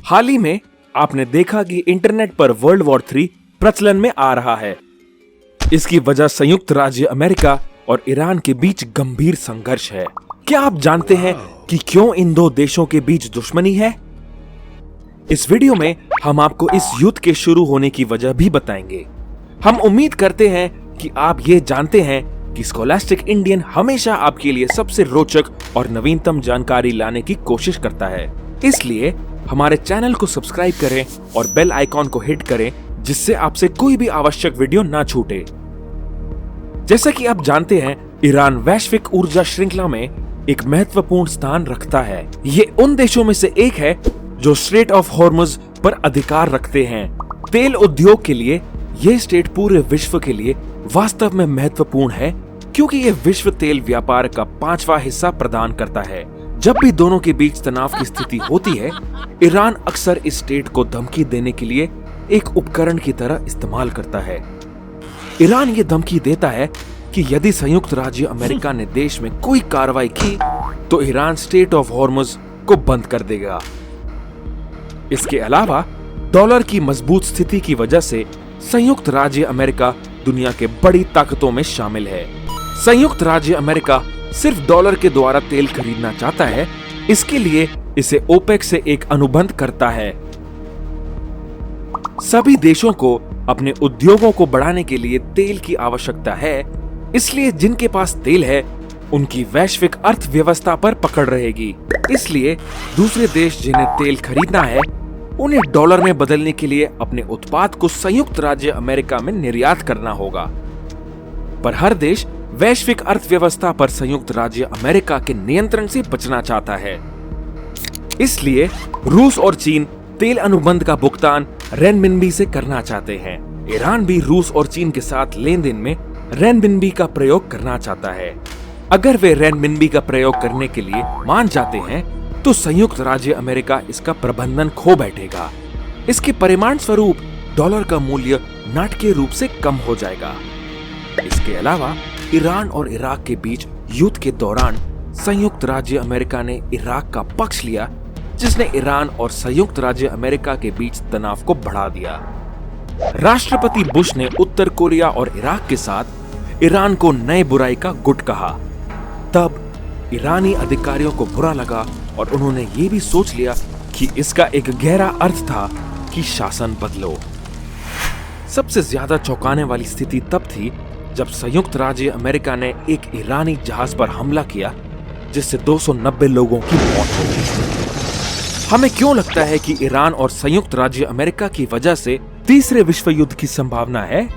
हाल ही में आपने देखा कि इंटरनेट पर वर्ल्ड वॉर 3 प्रचलन में आ रहा है। इसकी वजह संयुक्त राज्य अमेरिका और ईरान के बीच गंभीर संघर्ष है। क्या आप जानते हैं कि क्यों इन दो देशों के बीच दुश्मनी है? इस वीडियो में हम आपको इस युद्ध के शुरू होने की वजह भी बताएंगे। हम उम्मीद करते हैं कि आप ये जानते हैं कि स्कॉलास्टिक इंडियन हमेशा आपके लिए सबसे रोचक और नवीनतम जानकारी लाने की कोशिश करता है। इसलिए हमारे चैनल को सब्सक्राइब करें और बेल आइकॉन को हिट करें, जिससे आपसे कोई भी आवश्यक वीडियो ना छूटे। जैसा कि आप जानते हैं, ईरान वैश्विक ऊर्जा श्रृंखला में एक महत्वपूर्ण स्थान रखता है। ये उन देशों में से एक है जो स्ट्रेट ऑफ हॉर्मुज पर अधिकार रखते हैं। तेल उद्योग के लिए ये स्टेट पूरे विश्व के लिए वास्तव में महत्वपूर्ण है, क्योंकि ये विश्व तेल व्यापार का 5वां हिस्सा प्रदान करता है। जब भी दोनों के बीच तनाव की स्थिति होती है, ईरान अक्सर इस स्टेट को धमकी देने के लिए एक उपकरण की तरह इस्तेमाल करता है। ईरान ये धमकी देता है कि यदि संयुक्त राज्य अमेरिका ने देश में कोई कार्रवाई की तो ईरान स्टेट ऑफ हॉर्मुज को बंद कर देगा। इसके अलावा डॉलर की मजबूत स्थिति की वजह से संयुक्त राज्य अमेरिका दुनिया के बड़ी ताकतों में शामिल है। संयुक्त राज्य अमेरिका सिर्फ डॉलर के द्वारा तेल खरीदना चाहता है, इसके लिए इसे ओपेक से एक अनुबंध करता है। सभी देशों को अपने उद्योगों को बढ़ाने के लिए तेल की आवश्यकता है, इसलिए जिनके पास तेल है उनकी वैश्विक अर्थव्यवस्था पर पकड़ रहेगी। इसलिए दूसरे देश जिन्हें तेल खरीदना है उन्हें डॉलर में बदलने के लिए अपने उत्पाद को संयुक्त राज्य अमेरिका में निर्यात करना होगा। पर हर देश वैश्विक अर्थव्यवस्था पर संयुक्त राज्य अमेरिका के नियंत्रण से बचना चाहता है। इसलिए रूस और चीन तेल अनुबंध का भुगतान रेनमिनबी से करना चाहते हैं। ईरान भी रूस और चीन के साथ लेन देन में रेनमिनबी का प्रयोग करना चाहता है। अगर वे रेनमिनबी का प्रयोग करने के लिए मान जाते हैं तो संयुक्त राज्य अमेरिका इसका प्रबंधन खो बैठेगा। इसके परिणाम स्वरूप डॉलर का मूल्य नाटकीय रूप से कम हो जाएगा। इसके अलावा ईरान और इराक के बीच युद्ध के दौरान संयुक्त राज्य अमेरिका ने इराक का पक्ष लिया, जिसने ईरान और संयुक्त राज्य अमेरिका के बीच तनाव को बढ़ा दिया। राष्ट्रपति बुश ने उत्तर कोरिया और इराक के साथ ईरान को नए बुराई का गुट कहा। तब ईरानी अधिकारियों को बुरा लगा और उन्होंने ये भी सोच लिया कि इसका एक गहरा अर्थ था कि शासन बदलो। सबसे ज्यादा चौंकाने वाली स्थिति तब थी जब संयुक्त राज्य अमेरिका ने एक ईरानी जहाज पर हमला किया, जिससे 290 लोगों की मौत हो गई। हमें क्यों लगता है कि ईरान और संयुक्त राज्य अमेरिका की वजह से तीसरे विश्व युद्ध की संभावना है?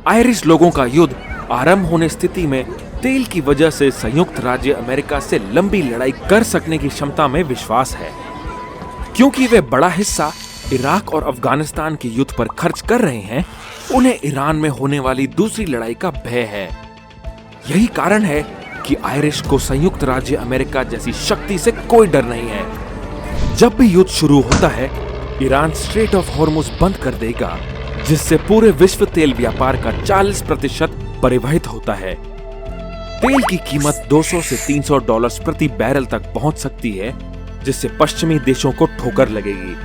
आयरिश लोगों का युद्ध आरंभ होने स्थिति में तेल की वजह से संयुक्त राज्य अमेरिका से लंबी लड़ाई कर सकने की क्षमता में विश्वास है। क्योंकि वे बड़ा हिस्सा इराक और अफगानिस्तान के युद्ध पर खर्च कर रहे हैं, उन्हें ईरान में होने वाली दूसरी लड़ाई का भय है। यही कारण है कि आयरिश को संयुक्त राज्य अमेरिका जैसी शक्ति से कोई डर नहीं है। जब भी युद्ध शुरू होता है, ईरान स्ट्रेट ऑफ हॉर्मुज बंद कर देगा, जिससे पूरे विश्व तेल व्यापार का 40% परिवहित होता है। तेल की कीमत 200 से 300 डॉलर प्रति बैरल तक पहुंच सकती है, जिससे पश्चिमी देशों को ठोकर लगेगी।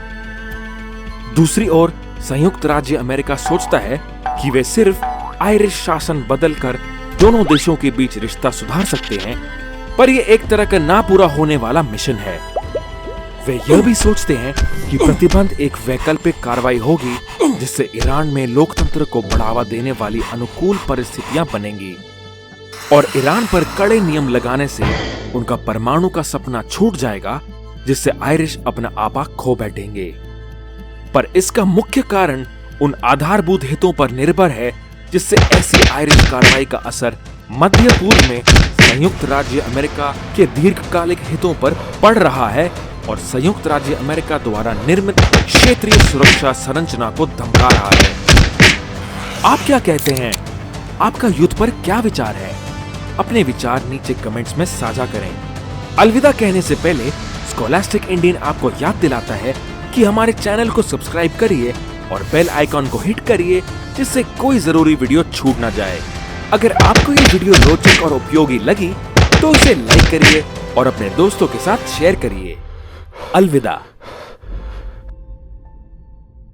दूसरी ओर संयुक्त राज्य अमेरिका सोचता है कि वे सिर्फ आयरिश शासन बदलकर दोनों देशों के बीच रिश्ता सुधार सकते हैं, पर यह एक तरह का ना पूरा होने वाला मिशन है। वे यह भी सोचते हैं कि प्रतिबंध एक वैकल्पिक कार्रवाई होगी, जिससे ईरान में लोकतंत्र को बढ़ावा देने वाली अनुकूल परिस्थितियां बनेंगी और ईरान पर कड़े नियम लगाने से उनका परमाणु का सपना छूट जाएगा, जिससे आयरिश अपना आपा खो बैठेंगे। पर इसका मुख्य कारण उन आधारभूत हितों पर निर्भर है, जिससे ऐसी आयरिश कार्रवाई का असर मध्य पूर्व में संयुक्त राज्य अमेरिका के दीर्घकालिक हितों पर पड़ रहा है और संयुक्त राज्य अमेरिका द्वारा निर्मित क्षेत्रीय सुरक्षा संरचना को धमका रहा है। आप क्या कहते हैं? आपका युद्ध पर क्या विचार है? अपने विचार नीचे कमेंट्स में साझा करें। अलविदा कहने से पहले स्कॉलास्टिक इंडियन आपको याद दिलाता है कि हमारे चैनल को सब्सक्राइब करिए और बेल आइकॉन को हिट करिए, जिससे कोई जरूरी वीडियो छूट ना जाए। अगर आपको ये वीडियो रोचक और उपयोगी लगी तो इसे लाइक करिए और अपने दोस्तों के साथ शेयर करिए। अलविदा।